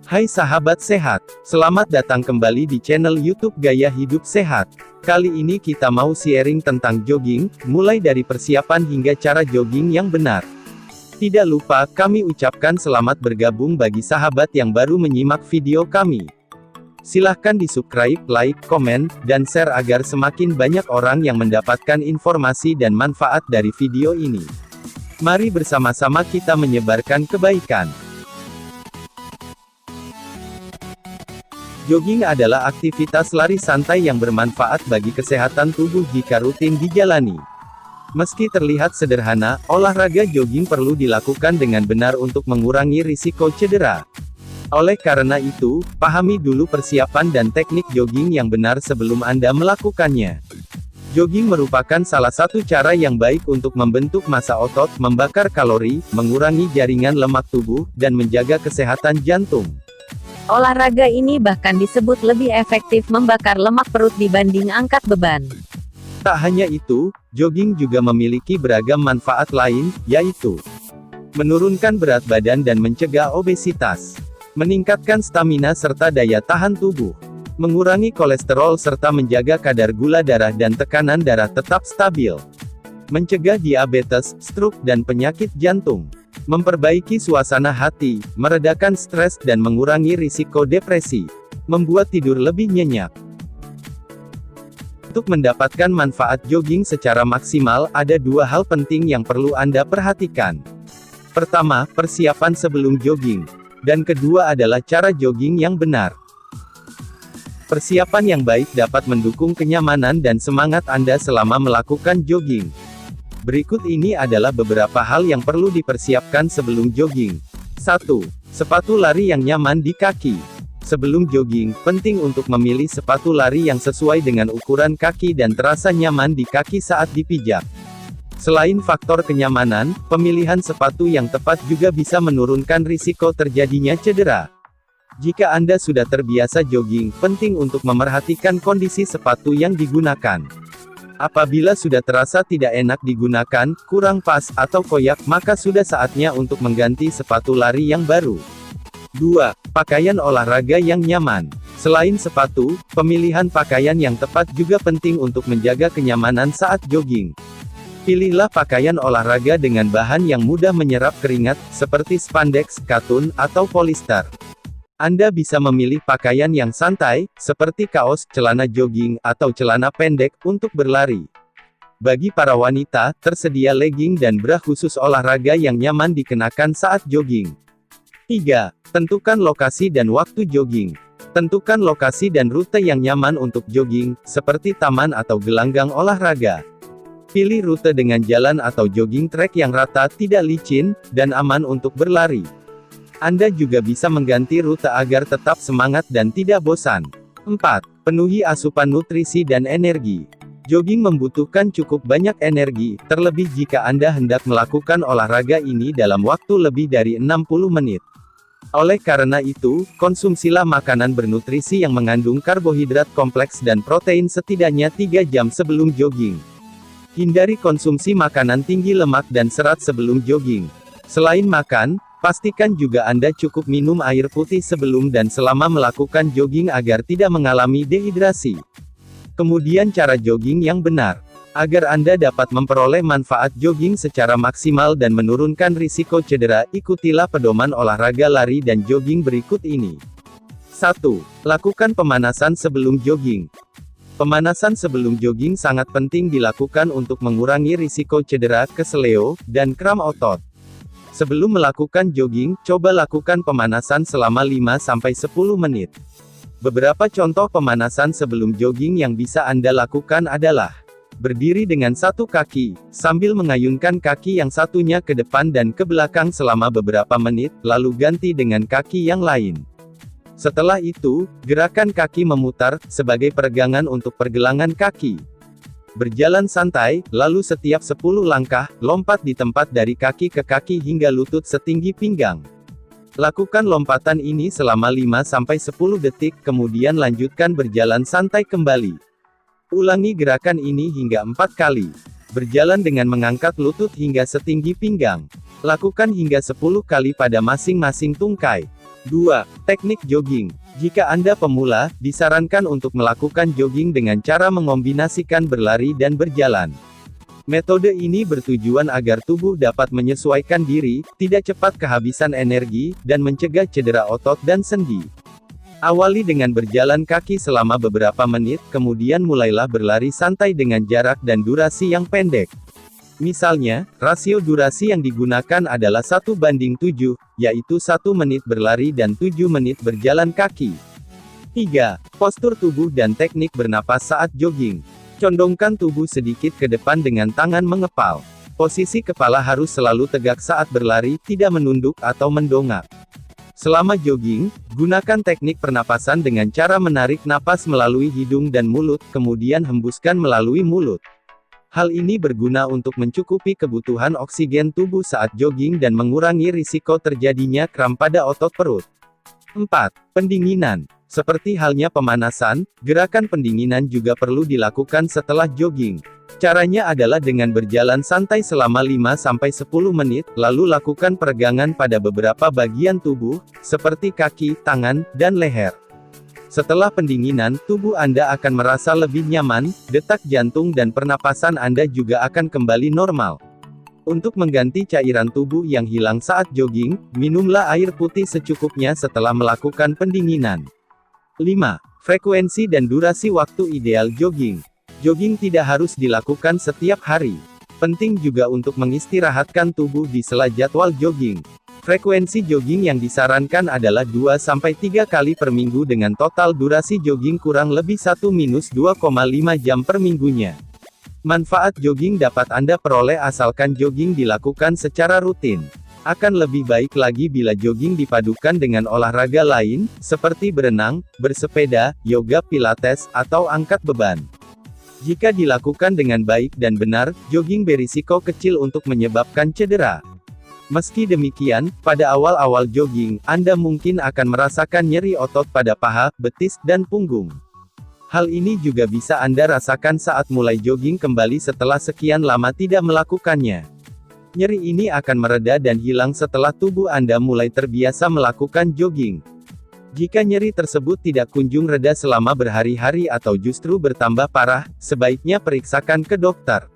Hai sahabat sehat, selamat datang kembali di channel YouTube Gaya Hidup Sehat. Kali ini kita mau sharing tentang jogging, mulai dari persiapan hingga cara jogging yang benar. Tidak lupa, kami ucapkan selamat bergabung bagi sahabat yang baru menyimak video kami. Silahkan di-subscribe, like, komen, dan share agar semakin banyak orang yang mendapatkan informasi dan manfaat dari video ini. Mari bersama-sama kita menyebarkan kebaikan. Jogging adalah aktivitas lari santai yang bermanfaat bagi kesehatan tubuh jika rutin dijalani. Meski terlihat sederhana, olahraga jogging perlu dilakukan dengan benar untuk mengurangi risiko cedera. Oleh karena itu, pahami dulu persiapan dan teknik jogging yang benar sebelum Anda melakukannya. Jogging merupakan salah satu cara yang baik untuk membentuk massa otot, membakar kalori, mengurangi jaringan lemak tubuh, dan menjaga kesehatan jantung. Olahraga ini bahkan disebut lebih efektif membakar lemak perut dibanding angkat beban. Tak hanya itu, jogging juga memiliki beragam manfaat lain, yaitu menurunkan berat badan dan mencegah obesitas, meningkatkan stamina serta daya tahan tubuh, mengurangi kolesterol serta menjaga kadar gula darah dan tekanan darah tetap stabil, mencegah diabetes, stroke dan penyakit jantung, memperbaiki suasana hati, meredakan stres dan mengurangi risiko depresi, membuat tidur lebih nyenyak. Untuk mendapatkan manfaat jogging secara maksimal, ada dua hal penting yang perlu Anda perhatikan. Pertama, persiapan sebelum jogging. Dan kedua adalah cara jogging yang benar. Persiapan yang baik dapat mendukung kenyamanan dan semangat Anda selama melakukan jogging. Berikut ini adalah beberapa hal yang perlu dipersiapkan sebelum jogging. 1. Sepatu lari yang nyaman di kaki. Sebelum jogging, penting untuk memilih sepatu lari yang sesuai dengan ukuran kaki dan terasa nyaman di kaki saat dipijak. Selain faktor kenyamanan, pemilihan sepatu yang tepat juga bisa menurunkan risiko terjadinya cedera. Jika Anda sudah terbiasa jogging, penting untuk memerhatikan kondisi sepatu yang digunakan. Apabila sudah terasa tidak enak digunakan, kurang pas, atau koyak, maka sudah saatnya untuk mengganti sepatu lari yang baru. 2. Pakaian olahraga yang nyaman. Selain sepatu, pemilihan pakaian yang tepat juga penting untuk menjaga kenyamanan saat jogging. Pilihlah pakaian olahraga dengan bahan yang mudah menyerap keringat, seperti spandex, katun, atau polister. Anda bisa memilih pakaian yang santai, seperti kaos, celana jogging, atau celana pendek, untuk berlari. Bagi para wanita, tersedia legging dan bra khusus olahraga yang nyaman dikenakan saat jogging. 3. Tentukan lokasi dan waktu jogging. Tentukan lokasi dan rute yang nyaman untuk jogging, seperti taman atau gelanggang olahraga. Pilih rute dengan jalan atau jogging track yang rata, tidak licin, dan aman untuk berlari. Anda juga bisa mengganti rute agar tetap semangat dan tidak bosan. 4. Penuhi asupan nutrisi dan energi. Jogging membutuhkan cukup banyak energi, terlebih jika Anda hendak melakukan olahraga ini dalam waktu lebih dari 60 menit. Oleh karena itu, konsumsilah makanan bernutrisi yang mengandung karbohidrat kompleks dan protein setidaknya 3 jam sebelum jogging. Hindari konsumsi makanan tinggi lemak dan serat sebelum jogging. Selain makan, pastikan juga Anda cukup minum air putih sebelum dan selama melakukan jogging agar tidak mengalami dehidrasi. Kemudian cara jogging yang benar. Agar Anda dapat memperoleh manfaat jogging secara maksimal dan menurunkan risiko cedera, ikutilah pedoman olahraga lari dan jogging berikut ini. 1. Lakukan pemanasan sebelum jogging. Pemanasan sebelum jogging sangat penting dilakukan untuk mengurangi risiko cedera, keseleo, dan kram otot. Sebelum melakukan jogging, coba lakukan pemanasan selama 5-10 menit. Beberapa contoh pemanasan sebelum jogging yang bisa Anda lakukan adalah berdiri dengan satu kaki, sambil mengayunkan kaki yang satunya ke depan dan ke belakang selama beberapa menit, lalu ganti dengan kaki yang lain. Setelah itu, gerakan kaki memutar, sebagai peregangan untuk pergelangan kaki. Berjalan santai, lalu setiap 10 langkah, lompat di tempat dari kaki ke kaki hingga lutut setinggi pinggang. Lakukan lompatan ini selama 5-10 detik, kemudian lanjutkan berjalan santai kembali. Ulangi gerakan ini hingga 4 kali. Berjalan dengan mengangkat lutut hingga setinggi pinggang. Lakukan hingga 10 kali pada masing-masing tungkai. 2. Teknik jogging. Jika Anda pemula, disarankan untuk melakukan jogging dengan cara mengombinasikan berlari dan berjalan. Metode ini bertujuan agar tubuh dapat menyesuaikan diri, tidak cepat kehabisan energi, dan mencegah cedera otot dan sendi. Awali dengan berjalan kaki selama beberapa menit, kemudian mulailah berlari santai dengan jarak dan durasi yang pendek. Misalnya, rasio durasi yang digunakan adalah 1:7, yaitu 1 menit berlari dan 7 menit berjalan kaki. 3. Postur tubuh dan teknik bernapas saat jogging. Condongkan tubuh sedikit ke depan dengan tangan mengepal. Posisi kepala harus selalu tegak saat berlari, tidak menunduk atau mendongak. Selama jogging, gunakan teknik pernapasan dengan cara menarik napas melalui hidung dan mulut, kemudian hembuskan melalui mulut. Hal ini berguna untuk mencukupi kebutuhan oksigen tubuh saat jogging dan mengurangi risiko terjadinya kram pada otot perut. 4. Pendinginan. Seperti halnya pemanasan, gerakan pendinginan juga perlu dilakukan setelah jogging. Caranya adalah dengan berjalan santai selama 5-10 menit, lalu lakukan peregangan pada beberapa bagian tubuh, seperti kaki, tangan, dan leher. Setelah pendinginan, tubuh Anda akan merasa lebih nyaman, detak jantung dan pernapasan Anda juga akan kembali normal. Untuk mengganti cairan tubuh yang hilang saat jogging, minumlah air putih secukupnya setelah melakukan pendinginan. 5. Frekuensi dan durasi waktu ideal jogging. Jogging tidak harus dilakukan setiap hari. Penting juga untuk mengistirahatkan tubuh di sela jadwal jogging. Frekuensi jogging yang disarankan adalah 2-3 kali per minggu dengan total durasi jogging kurang lebih 1-2,5 jam per minggunya. Manfaat jogging dapat Anda peroleh asalkan jogging dilakukan secara rutin. Akan lebih baik lagi bila jogging dipadukan dengan olahraga lain, seperti berenang, bersepeda, yoga pilates, atau angkat beban. Jika dilakukan dengan baik dan benar, jogging berisiko kecil untuk menyebabkan cedera. Meski demikian, pada awal-awal jogging, Anda mungkin akan merasakan nyeri otot pada paha, betis, dan punggung. Hal ini juga bisa Anda rasakan saat mulai jogging kembali setelah sekian lama tidak melakukannya. Nyeri ini akan mereda dan hilang setelah tubuh Anda mulai terbiasa melakukan jogging. Jika nyeri tersebut tidak kunjung reda selama berhari-hari atau justru bertambah parah, sebaiknya periksakan ke dokter.